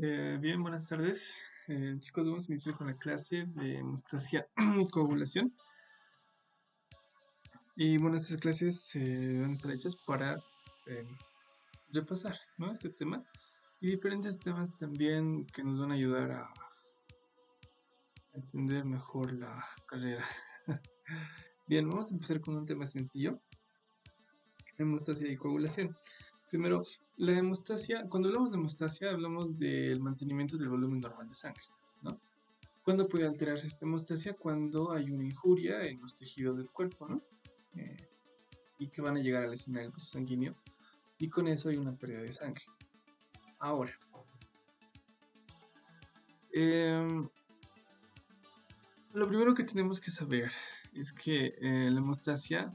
Bien, buenas tardes. Chicos, vamos a iniciar con la clase de hemostasia y coagulación. Y bueno, estas clases van a estar hechas para eh, repasar, ¿no?, este tema y diferentes temas también que nos van a ayudar a entender mejor la carrera. Bien, vamos a empezar con un tema sencillo: hemostasia y coagulación. Primero, la hemostasia. Cuando hablamos de hemostasia, hablamos del mantenimiento del volumen normal de sangre, ¿no? ¿Cuándo puede alterarse esta hemostasia? Cuando hay una injuria en los tejidos del cuerpo, ¿no? Eh, y que van a llegar a lesionar el vaso sanguíneo, y con eso hay una pérdida de sangre. Ahora, em, lo primero que tenemos que saber es que la hemostasia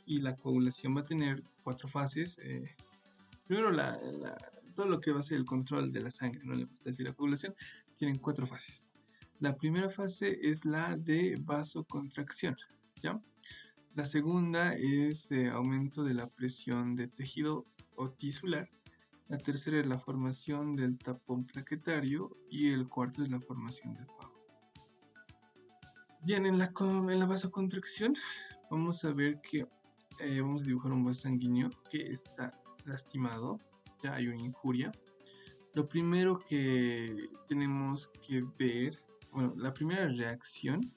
y la coagulación va a tener 4 fases. Primero, todo lo que va a ser el control de la sangre, ¿no? La hemostasia y la coagulación tienen 4 fases. La primera fase es la de vasocontracción, ¿ya? La segunda es aumento de la presión de tejido o tisular. La tercera es la formación del tapón plaquetario y el cuarto es la formación del coágulo. Bien, en la vasocontracción vamos a ver que vamos a dibujar un vaso sanguíneo que está lastimado, ya hay una injuria. Lo primero que tenemos que ver, bueno, la primera reacción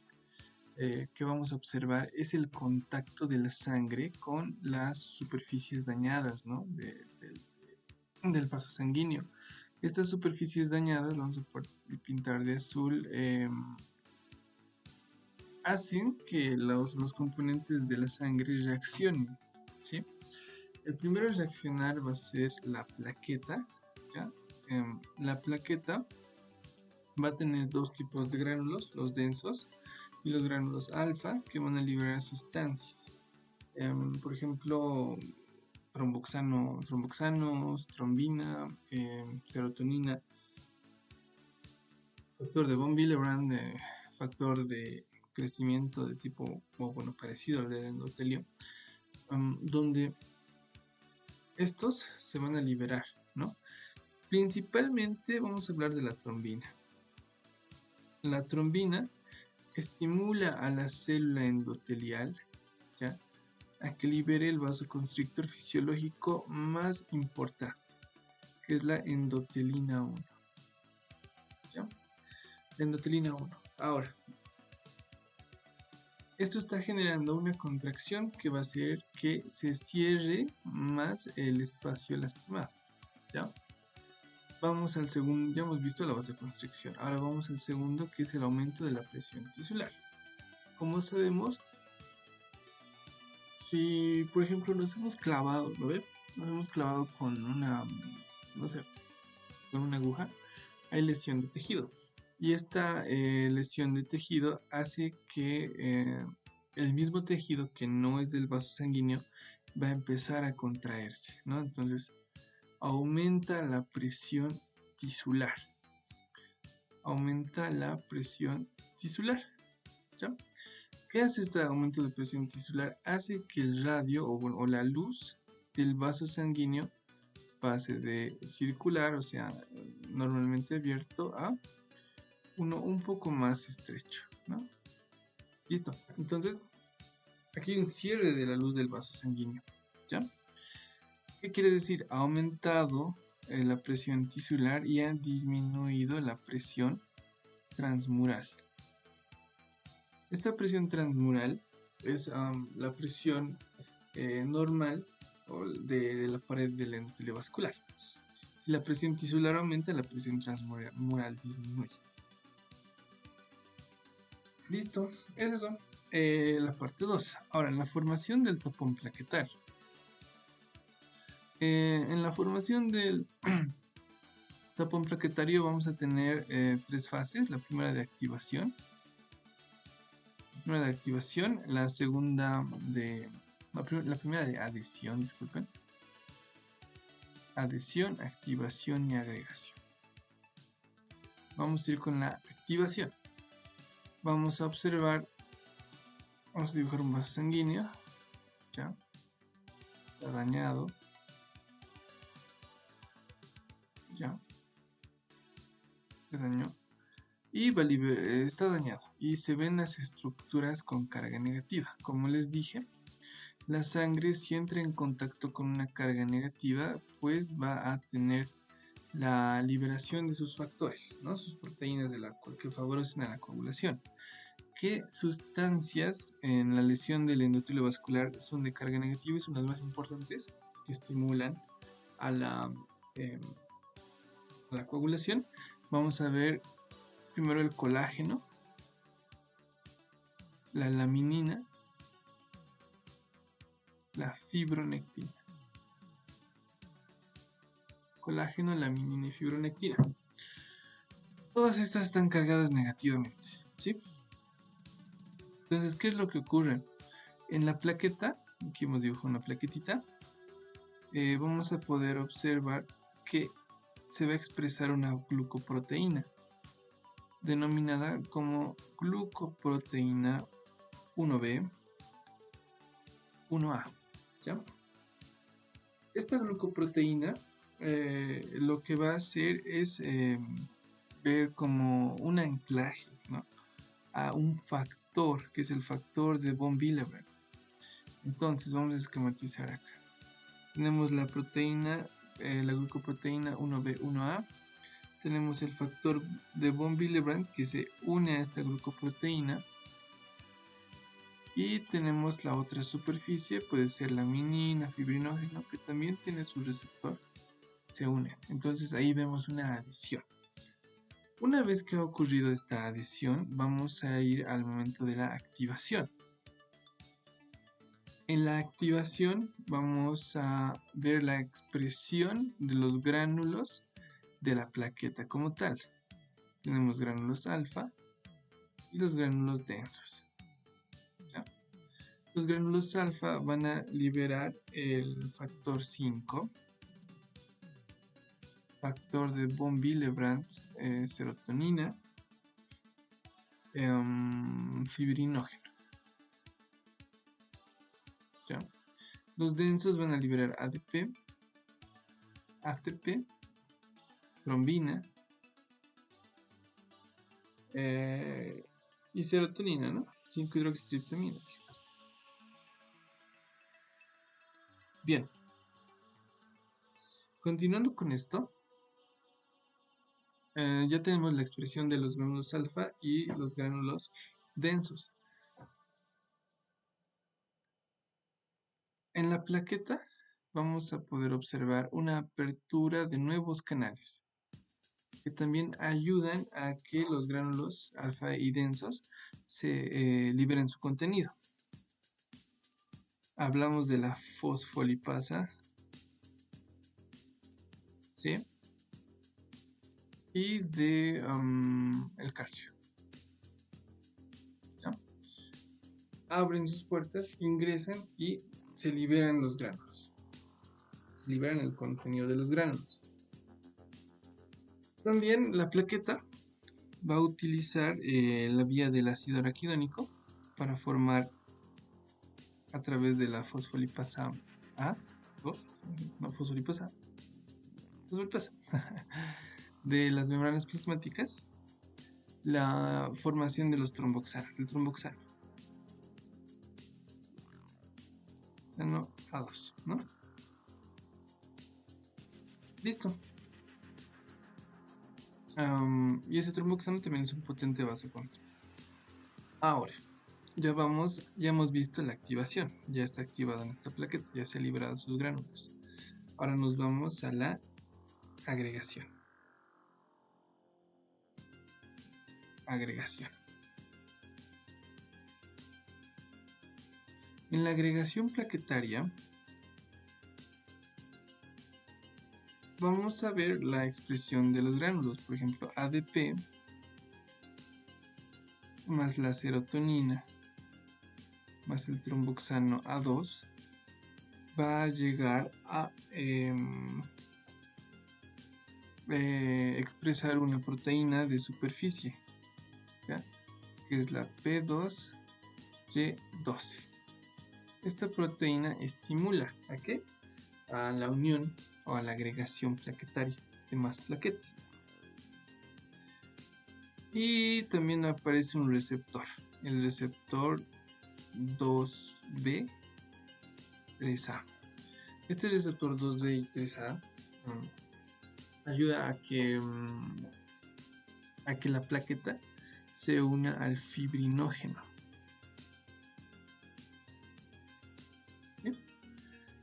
que vamos a observar es el contacto de la sangre con las superficies dañadas, ¿no?, del vaso sanguíneo. Estas superficies dañadas, vamos a pintar de azul, hacen que los componentes de la sangre reaccionen, ¿sí? El primero en reaccionar va a ser la plaqueta, ¿ya? La plaqueta va a tener dos tipos de gránulos: los densos y los gránulos alfa, que van a liberar sustancias. Por ejemplo, tromboxanos, trombina, serotonina, factor de von Willebrand, factor de crecimiento de tipo, bueno, parecido al del endotelio, donde estos se van a liberar, ¿no? Principalmente vamos a hablar de la trombina. La trombina estimula a la célula endotelial, ¿ya?, a que libere el vasoconstrictor fisiológico más importante, que es la endotelina 1. ¿Ya? La endotelina 1. Ahora, esto está generando una contracción que va a hacer que se cierre más el espacio lastimado, ¿ya? Vamos al segundo. Ya hemos visto la vasoconstricción. Ahora vamos al segundo, que es el aumento de la presión tisular. Como sabemos, si por ejemplo nos hemos clavado, ¿lo ve? Nos hemos clavado con una, no sé, con una aguja, hay lesión de tejido. Y esta lesión de tejido hace que el mismo tejido, que no es del vaso sanguíneo, va a empezar a contraerse, ¿no? Entonces aumenta la presión tisular. Aumenta la presión tisular, ¿ya? ¿Qué hace este aumento de presión tisular? Hace que el radio o la luz del vaso sanguíneo pase de circular, o sea, normalmente abierto, a uno un poco más estrecho, ¿no? Listo. Entonces, aquí hay un cierre de la luz del vaso sanguíneo, ¿ya? ¿Qué quiere decir? Ha aumentado la presión tisular y ha disminuido la presión transmural. Esta presión transmural es la presión normal de la pared del endotelio vascular. Si la presión tisular aumenta, la presión transmural disminuye. Listo, es eso. La parte 2. Ahora, en la formación del tapón plaquetario. En la formación del tapón plaquetario vamos a tener 3 fases. La primera de activación. La segunda de... La primera de adhesión, disculpen. Adhesión, activación y agregación. Vamos a ir con la activación. Vamos a observar, vamos a dibujar un vaso sanguíneo, ya, está dañado, ya. se dañó y está dañado y se ven las estructuras con carga negativa. Como les dije, la sangre si entra en contacto con una carga negativa, pues va a tener la liberación de sus factores, ¿no? Sus proteínas que favorecen a la coagulación. ¿Qué sustancias en la lesión del endotelio vascular son de carga negativa y son las más importantes que estimulan a eh, la coagulación? Vamos a ver primero el colágeno, la laminina, la fibronectina. Colágeno, laminina y fibronectina. Todas estas están cargadas negativamente, ¿sí? Entonces, ¿qué es lo que ocurre? En la plaqueta, aquí hemos dibujado una plaquetita, vamos a poder observar que se va a expresar una glucoproteína, denominada como glucoproteína 1B, 1A, ¿ya? Esta glucoproteína lo que va a hacer es ver como un anclaje, ¿no?, a un factor, que es el factor de von Willebrand. Entonces vamos a esquematizar acá. Tenemos la proteína, la glucoproteína 1B, 1A. Tenemos el factor de von Willebrand que se une a esta glucoproteína. Y tenemos la otra superficie, puede ser laminina, fibrinógeno, que también tiene su receptor, se une. Entonces ahí vemos una adición. Una vez que ha ocurrido esta adición, vamos a ir al momento de la activación. En la activación vamos a ver la expresión de los gránulos de la plaqueta como tal. Tenemos gránulos alfa y los gránulos densos. ¿Ya? Los gránulos alfa van a liberar el factor 5, factor de von Willebrand, serotonina, fibrinógeno. ¿Ya? Los densos van a liberar ADP, ATP, trombina y serotonina, ¿no? 5-hidroxitriptamina. Bien. Continuando con esto, ya tenemos la expresión de los gránulos alfa y los gránulos densos. En la plaqueta vamos a poder observar una apertura de nuevos canales que también ayudan a que los gránulos alfa y densos se liberen su contenido. Hablamos de la fosfolipasa, ¿sí?, y de el calcio. ¿Ya? Abren sus puertas, ingresan y se liberan los gránulos. Se liberan el contenido de los gránulos. También la plaqueta va a utilizar la vía del ácido araquidónico para formar a través de la fosfolipasa A, fosfolipasa de las membranas plasmáticas, la formación de los tromboxanos, el tromboxano. Sano A2, ¿no? Listo. Y ese tromboxano también es un potente vasoconstrictor. Ahora, ya hemos visto la activación. Ya está activada nuestra plaqueta, ya se han liberado sus gránulos. Ahora nos vamos a la agregación. En la agregación plaquetaria vamos a ver la expresión de los gránulos, por ejemplo, ADP más la serotonina más el tromboxano A2 va a llegar a expresar una proteína de superficie, ¿ya?, que es la P2Y12. Esta proteína estimula ¿a qué? A la unión o a la agregación plaquetaria de más plaquetas. Y también aparece un receptor, el receptor 2B, 3A. Este receptor 2B y 3A ayuda a que la plaqueta se una al fibrinógeno. ¿Sí?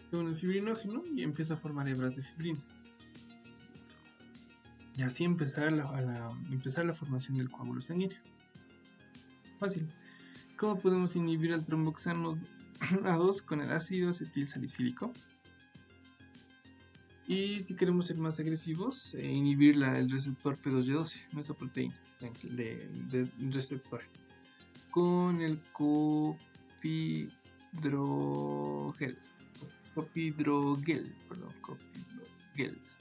Se une al fibrinógeno y empieza a formar hebras de fibrina. Y así empezar la formación del coágulo sanguíneo. Fácil. ¿Cómo podemos inhibir al tromboxano A2 con el ácido acetil salicílico? Y si queremos ser más agresivos, inhibir el receptor P2Y12, nuestra proteína del receptor, con el copidrogel,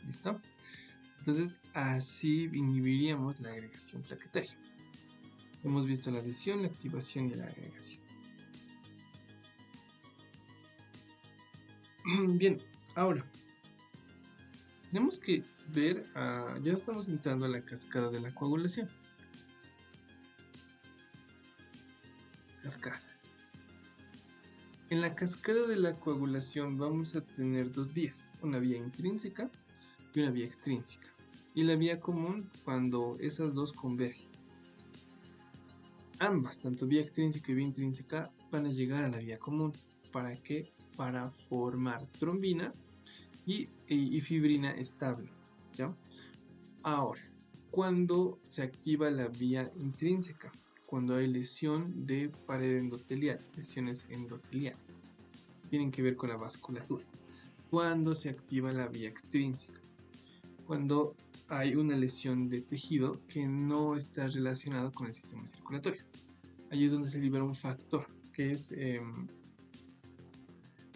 ¿listo? Entonces así inhibiríamos la agregación plaquetaria. Hemos visto la adhesión, la activación y la agregación. Bien, ahora tenemos que ver, ya estamos entrando a la cascada de la coagulación. Cascada. En la cascada de la coagulación vamos a tener dos vías, una vía intrínseca y una vía extrínseca. Y la vía común cuando esas dos convergen. Ambas, tanto vía extrínseca y vía intrínseca, van a llegar a la vía común. ¿Para qué? Para formar trombina y fibrina estable, ¿ya? Ahora, cuando se activa la vía intrínseca, cuando hay lesión de pared endotelial, lesiones endoteliales, tienen que ver con la vasculatura. Cuando se activa la vía extrínseca, cuando hay una lesión de tejido que no está relacionado con el sistema circulatorio. Allí es donde se libera un factor, que es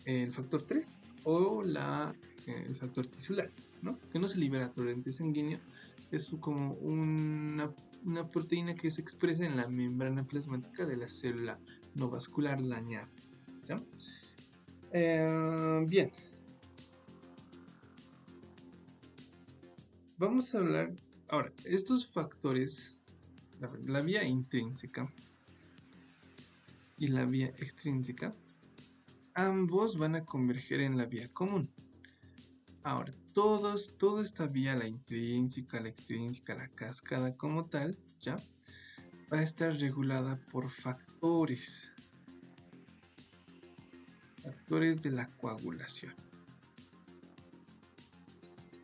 el factor 3 o el factor tisular, ¿no? Que no se libera a torrente sanguíneo, es como una proteína que se expresa en la membrana plasmática de la célula no vascular dañada, ¿ya? Bien. Vamos a hablar ahora, estos factores, la vía intrínseca y la vía extrínseca, ambos van a converger en la vía común. Ahora, toda esta vía, la intrínseca, la extrínseca, la cascada como tal, ¿ya? Va a estar regulada por factores de la coagulación,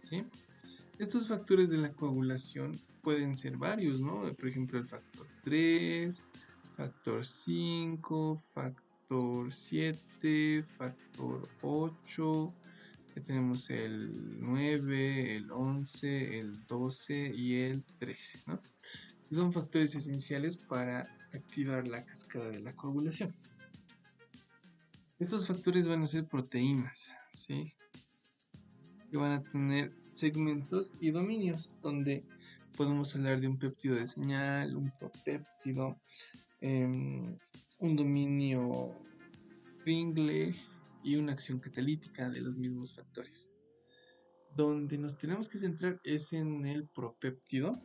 ¿sí? Estos factores de la coagulación pueden ser varios, ¿no? Por ejemplo, el factor 3, factor 5, factor 7, factor 8, que tenemos el 9, el 11, el 12 y el 13, ¿no? Son factores esenciales para activar la cascada de la coagulación. Estos factores van a ser proteínas, ¿sí? Que van a tener segmentos y dominios, donde podemos hablar de un péptido de señal, un propéptido, un dominio Pringle y una acción catalítica de los mismos factores. Donde nos tenemos que centrar es en el propéptido.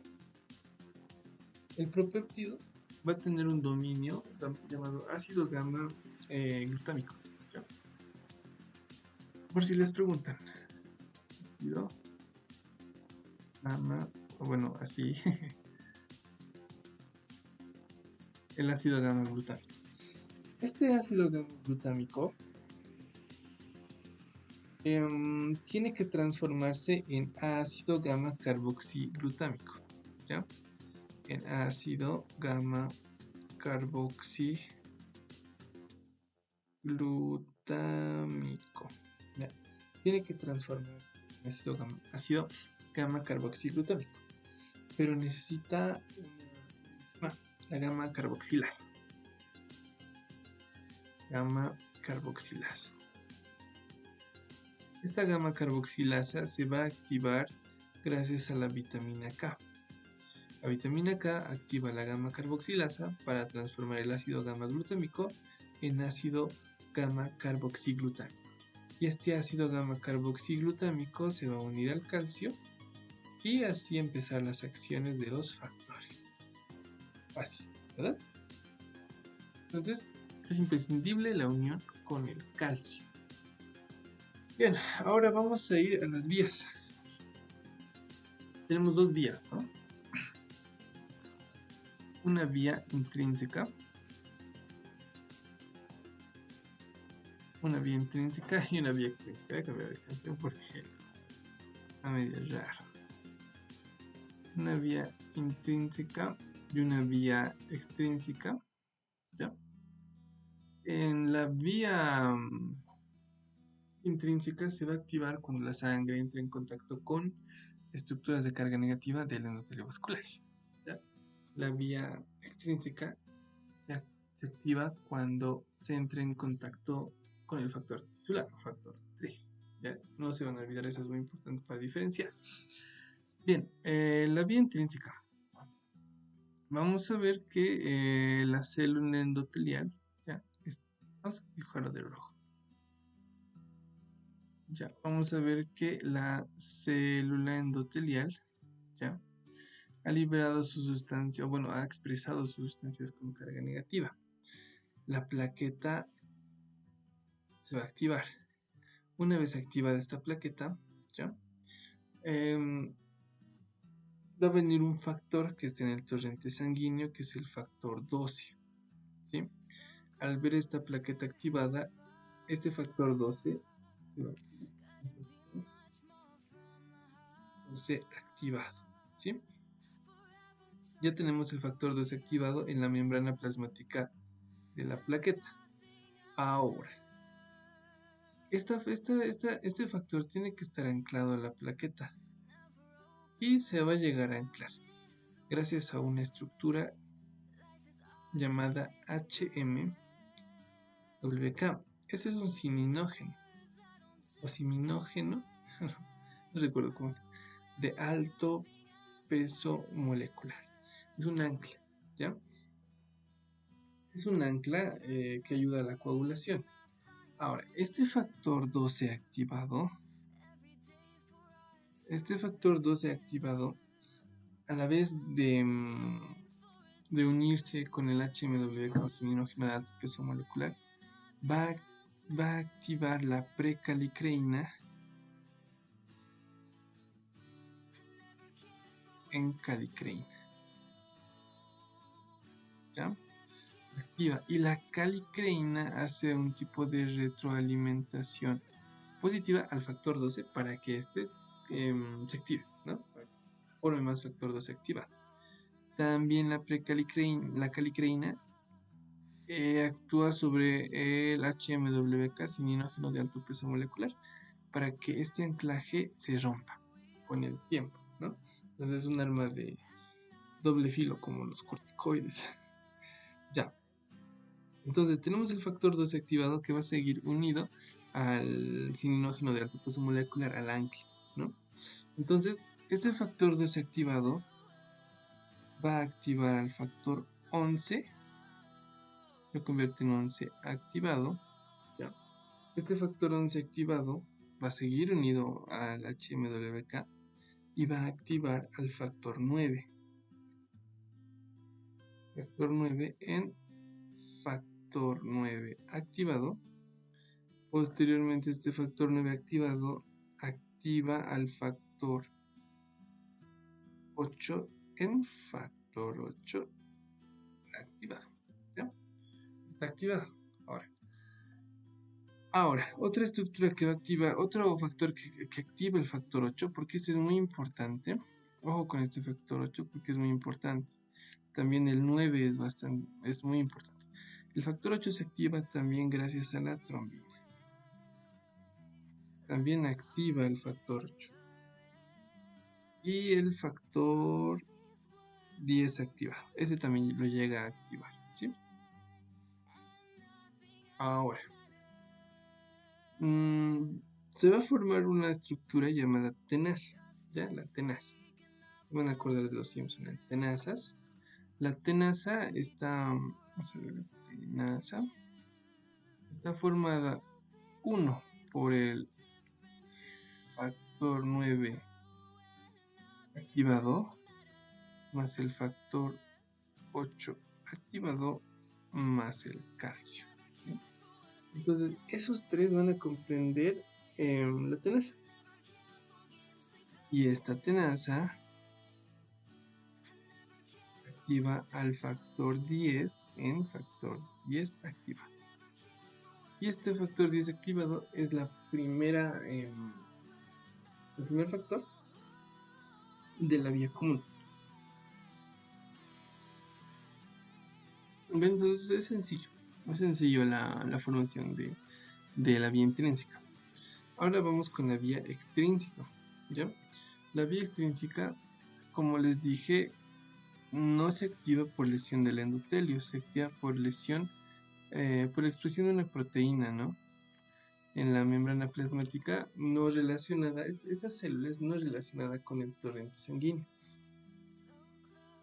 El propéptido va a tener un dominio llamado ácido gamma glutámico, ¿ya? Por si les preguntan, ácido gamma, bueno, así el ácido gamma glutámico. Este ácido gamma glutámico tiene que transformarse en ácido gamma carboxiglutámico, ¿ya? En ácido gamma carboxiglutámico, ¿ya? Tiene que transformarse en ácido gamma carboxiglutámico, pero necesita la gamma carboxilasa. Esta gamma carboxilasa se va a activar gracias a la vitamina K. La vitamina K activa la gamma carboxilasa para transformar el ácido gamma glutámico en ácido gamma carboxiglutámico. Y este ácido gamma carboxiglutámico se va a unir al calcio y así empezar las acciones de los factores. Fácil, ¿verdad? Entonces, es imprescindible la unión con el calcio. Bien, ahora vamos a ir a las vías. Tenemos dos vías, ¿no? Una vía intrínseca. Una vía intrínseca y una vía extrínseca. Voy a cambiar de canción porque está medio raro. Una vía intrínseca y una vía extrínseca. ¿Ya? En la vía intrínseca se va a activar cuando la sangre entre en contacto con estructuras de carga negativa del endotelio vascular. ¿Ya? La vía extrínseca se activa cuando se entre en contacto con el factor tisular, o factor 3. ¿Ya? No se van a olvidar, eso es muy importante para diferenciar. Bien, la vía intrínseca. Vamos a ver que la célula endotelial, ya, vamos a dibujarlo de rojo. Ya, vamos a ver que la célula endotelial, ya, ha liberado su sustancia, bueno, ha expresado sus sustancias con carga negativa. La plaqueta se va a activar. Una vez activada esta plaqueta, ¿ya? Va a venir un factor que está en el torrente sanguíneo, que es el factor 12, ¿sí? Al ver esta plaqueta activada, este factor 12 se ha activado, ¿sí? Ya tenemos el factor 12 activado en la membrana plasmática de la plaqueta. Ahora, este factor tiene que estar anclado a la plaqueta y se va a llegar a anclar gracias a una estructura llamada HMWK. Ese es un ciminógeno o ciminógeno, no recuerdo cómo se llama, de alto peso molecular. Es un ancla, ¿ya? Es un ancla que ayuda a la coagulación. Ahora, este factor 12 activado, a la vez de unirse con el HMWK o ciminógeno de alto peso molecular, va a activar la precalicreína en calicreína. ¿Ya? Activa. Y la calicreína hace un tipo de retroalimentación positiva al factor 12 para que este se active, ¿no? Para que forme más factor 12 activado. También la calicreína actúa sobre el HMWK ciminógeno de alto peso molecular para que este anclaje se rompa con el tiempo, ¿no? Entonces es un arma de doble filo como los corticoides. Ya. Entonces tenemos el factor 12 activado que va a seguir unido al ciminógeno de alto peso molecular, al ancla, ¿no? Entonces, este factor 12 activado va a activar al factor 11, lo convierte en 11 activado, ¿ya? Este factor 11 activado va a seguir unido al HMWK y va a activar al factor 9. Factor 9 en factor 9 activado. Posteriormente este factor 9 activado activa al factor 8 en factor 8 activado. ¿Ya? Está activado. Ahora, otra estructura que va a activar, otro factor que activa el factor 8, porque este es muy importante. Ojo con este factor 8 porque es muy importante. También el 9 es muy importante. El factor 8 se activa también gracias a la trombina. También activa el factor 8. Y el factor 10 activa. Ese también lo llega a activar, ¿sí? Ahora, se va a formar una estructura llamada tenaza, ¿ya? La tenaza. Se van a acordar de los Simpsons, ¿eh? Tenazas. La tenaza está, vamos a ver, la tenaza está formada, uno, por el factor 9 activado, más el factor 8 activado más el calcio, ¿sí? Entonces, esos tres van a comprender la tenaza. Y esta tenaza activa al factor 10 en factor 10 activado. Y este factor 10 activado es el primer factor de la vía común. Entonces es sencillo la formación de la vía intrínseca. Ahora vamos con la vía extrínseca, ¿ya? La vía extrínseca, como les dije, no se activa por lesión del endotelio, se activa por lesión, por la expresión de una proteína, ¿no? En la membrana plasmática no relacionada, esta célula es no relacionada con el torrente sanguíneo.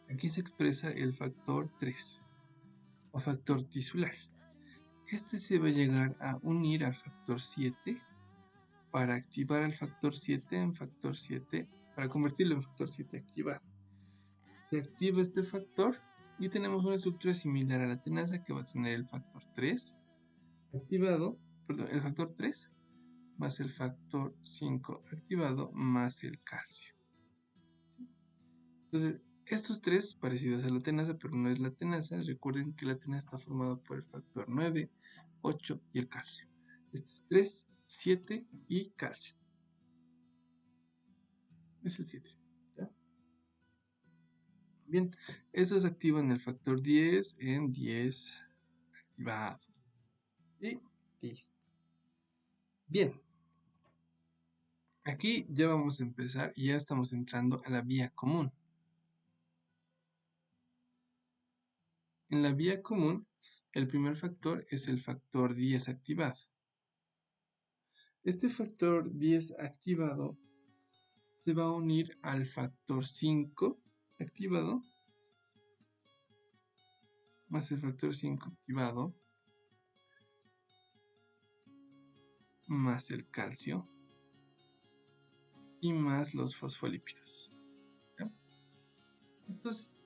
Aquí se expresa el factor 3 o factor tisular. Este se va a llegar a unir al factor 7 para activar al factor 7 en factor 7, para convertirlo en factor 7 activado. Se activa este factor y tenemos una estructura similar a la tenaza que va a tener el factor 3 activado, perdón, el factor 3 más el factor 5 activado más el calcio. Entonces, estos tres parecidos a la tenaza, pero no es la tenaza. Recuerden que la tenaza está formada por el factor 9, 8 y el calcio. Este es 3, 7 y calcio. Es el 7. ¿Ya? Bien, eso es activo en el factor 10 en 10 activado. Y listo. Bien. Aquí ya vamos a empezar y ya estamos entrando a la vía común. En la vía común, el primer factor es el factor 10 activado. Este factor 10 activado se va a unir al factor 5 activado más el factor 5 activado más el calcio y más los fosfolípidos. ¿Ya?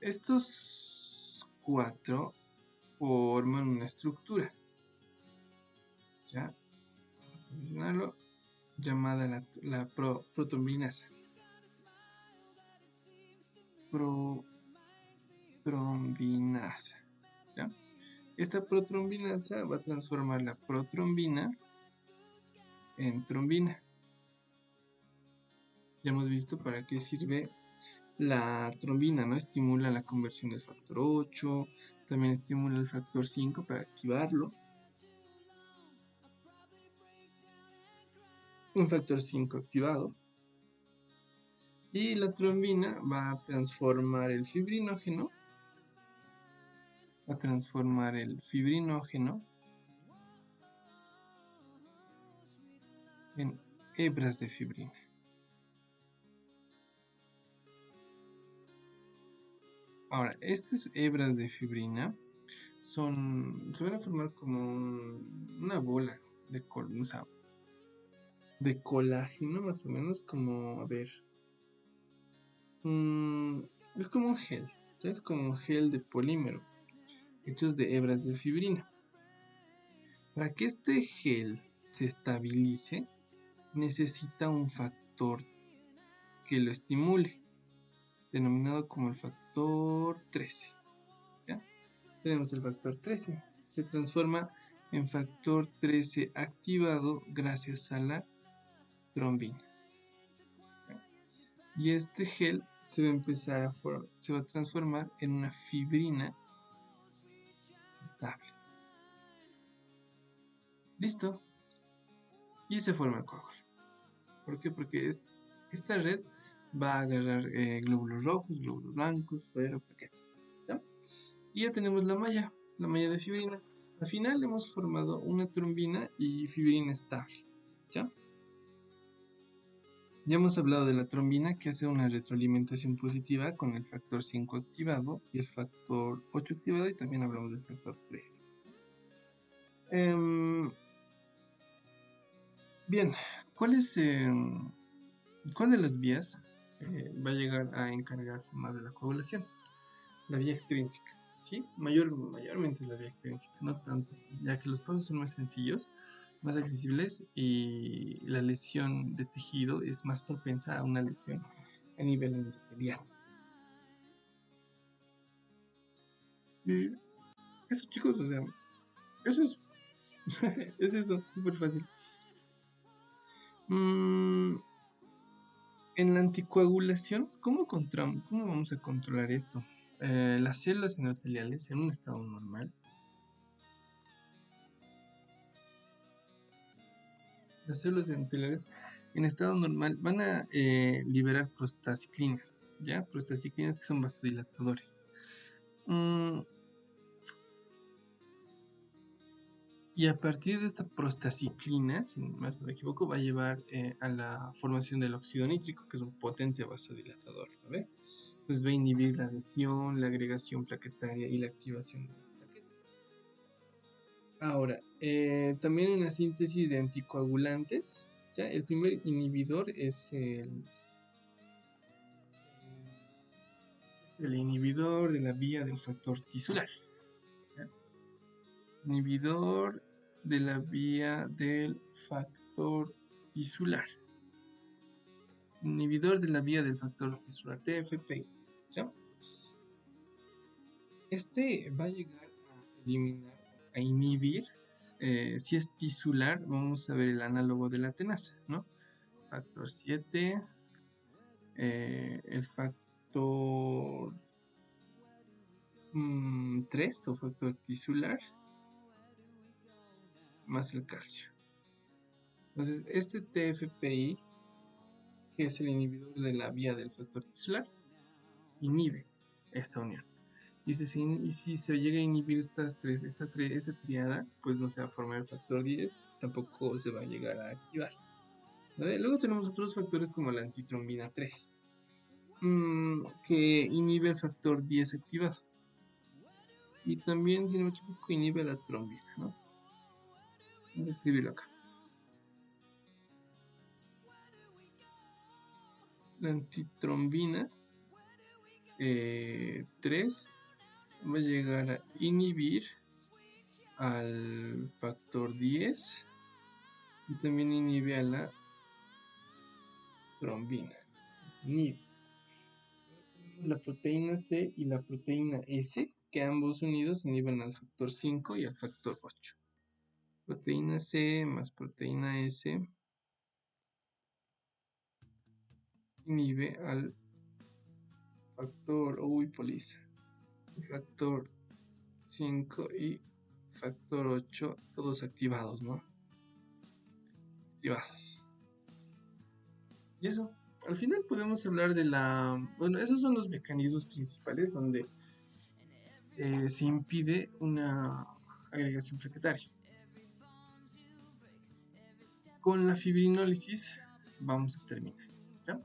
Estos cuatro forman una estructura, ¿ya? Vamos a posicionarlo, llamada la protrombinasa. Protrombinasa, ¿ya? Esta protrombinasa va a transformar la protrombina en trombina. Ya hemos visto para qué sirve la trombina, ¿no? Estimula la conversión del factor 8, también estimula el factor 5 para activarlo. Un factor 5 activado. Y la trombina va a transformar el fibrinógeno. En hebras de fibrina. Ahora, estas hebras de fibrina se van a formar como una bola de colágeno, más o menos como, a ver, es como un gel, es como un gel de polímero, hechos de hebras de fibrina. Para que este gel se estabilice, necesita un factor que lo estimule, denominado como el factor 13. ¿Ya? Tenemos el factor 13, se transforma en factor 13 activado gracias a la trombina. ¿Ya? Y este gel se va a empezar se va a transformar en una fibrina estable. Listo. Y se forma el coágulo. ¿Por qué? Porque esta red va a agarrar glóbulos rojos, glóbulos blancos, suero, paquetes. ¿Ya? Y ya tenemos la malla de fibrina. Al final hemos formado una trombina y fibrina estable. ¿Ya? Ya hemos hablado de la trombina, que hace una retroalimentación positiva con el factor 5 activado y el factor 8 activado, y también hablamos del factor 3. Bien, ¿cuál de las vías va a llegar a encargarse más de la coagulación? La vía extrínseca. ¿sí? Mayormente es la vía extrínseca, no tanto, ya que los pasos son más sencillos, más accesibles y la lesión de tejido es más propensa a una lesión a nivel endotelial. Y eso, chicos, o sea, eso es, es eso, súper fácil. Mm, en la anticoagulación, ¿cómo vamos a controlar esto? Las células endoteliales en un estado normal, las células endoteliales en estado normal van a liberar prostaciclinas, ¿ya? Prostaciclinas que son vasodilatadores. Mm, y a partir de esta prostaciclina, si más no me equivoco, va a llevar a la formación del óxido nítrico, que es un potente vasodilatador, ¿no? Entonces va a inhibir la adhesión, la agregación plaquetaria y la activación de las plaquetas. Ahora, también en la síntesis de anticoagulantes, ¿ya? El primer inhibidor es el inhibidor de la vía del factor tisular. ¿Ya? Inhibidor de la vía del factor tisular. Inhibidor de la vía del factor tisular, TFP. ¿Ya? Este va a llegar a eliminar, a inhibir, si es tisular, vamos a ver el análogo de la tenasa, ¿no? Factor 7, el factor 3 o factor tisular, más el calcio. Entonces, este TFPI, que es el inhibidor de la vía del factor tisular, inhibe esta unión. Y si se llega a inhibir esta triada, pues no se va a formar el factor 10, tampoco se va a llegar a activar. ¿Vale? Luego tenemos otros factores como la antitrombina 3, que inhibe el factor 10 activado. Y también, si no me equivoco, inhibe la trombina, ¿no? Voy a escribirlo acá. La antitrombina 3 va a llegar a inhibir al factor 10 y también inhibe a la trombina. Inhibe. La proteína C y la proteína S, que ambos unidos inhiben al factor 5 y al factor 8. Proteína C más proteína S inhibe al factor, factor 5 y factor 8, todos activados, ¿no? Activados. Y eso, al final podemos hablar de bueno, esos son los mecanismos principales donde se impide una agregación plaquetaria. Con la fibrinólisis vamos a terminar, ¿ya?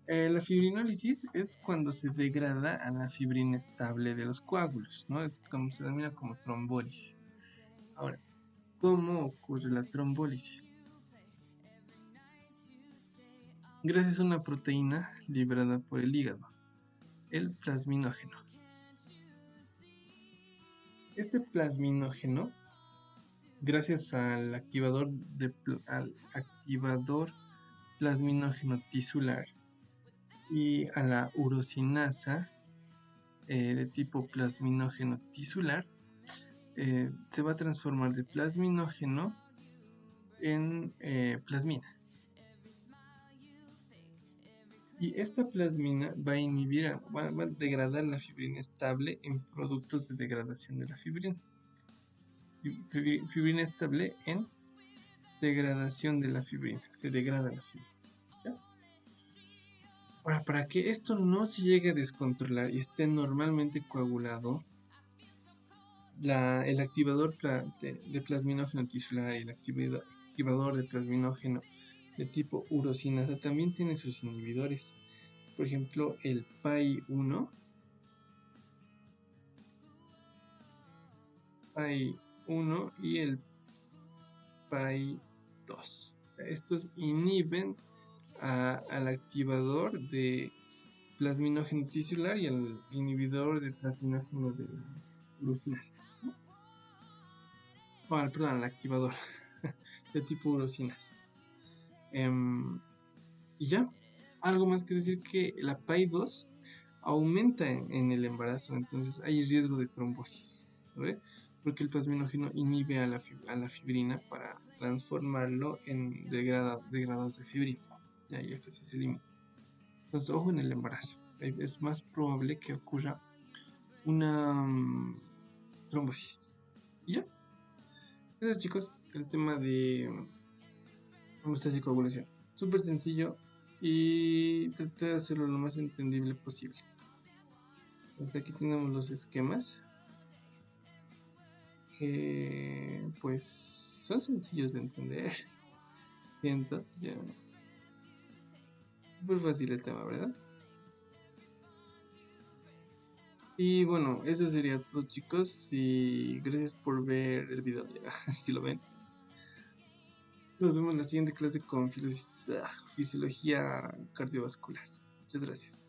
La fibrinólisis es cuando se degrada a la fibrina estable de los coágulos, ¿no? Es como se denomina como trombólisis. Ahora, ¿cómo ocurre la trombólisis? Gracias a una proteína liberada por el hígado, el plasminógeno. Este plasminógeno, gracias al activador plasminógeno tisular y a la urosinasa de tipo plasminógeno tisular, se va a transformar de plasminógeno en plasmina. Y esta plasmina va a degradar la fibrina estable en productos de degradación de la fibrina. Fibrina estable en degradación de la fibrina. Se degrada la fibrina. ¿Ya? Ahora, para que esto no se llegue a descontrolar y esté normalmente coagulado, el activador de plasminógeno tisular y el activador de plasminógeno de tipo urosinasa también tiene sus inhibidores. Por ejemplo, el PAI-1, y el PAI-2. Estos inhiben al activador de plasminógeno tisular y el inhibidor de plasminógeno de urosinasa. Perdón, el activador de tipo urosinas. Y ya, algo más que decir que la PAI-2 aumenta en el embarazo, entonces hay riesgo de trombosis, ¿ve? Porque el plasminógeno inhibe a la fibrina para transformarlo en degradados de fibrina, ya casi se elimina. Entonces, ojo en el embarazo, es más probable que ocurra una trombosis. Y ya, eso chicos, el tema de homeostasis y coagulación. Súper sencillo y traté de hacerlo lo más entendible posible. Entonces aquí tenemos los esquemas que pues son sencillos de entender. Siento, ya. Súper fácil el tema, ¿verdad? Y bueno, eso sería todo chicos y gracias por ver el video, ya, si lo ven. Nos vemos en la siguiente clase con fisiología cardiovascular. Muchas gracias.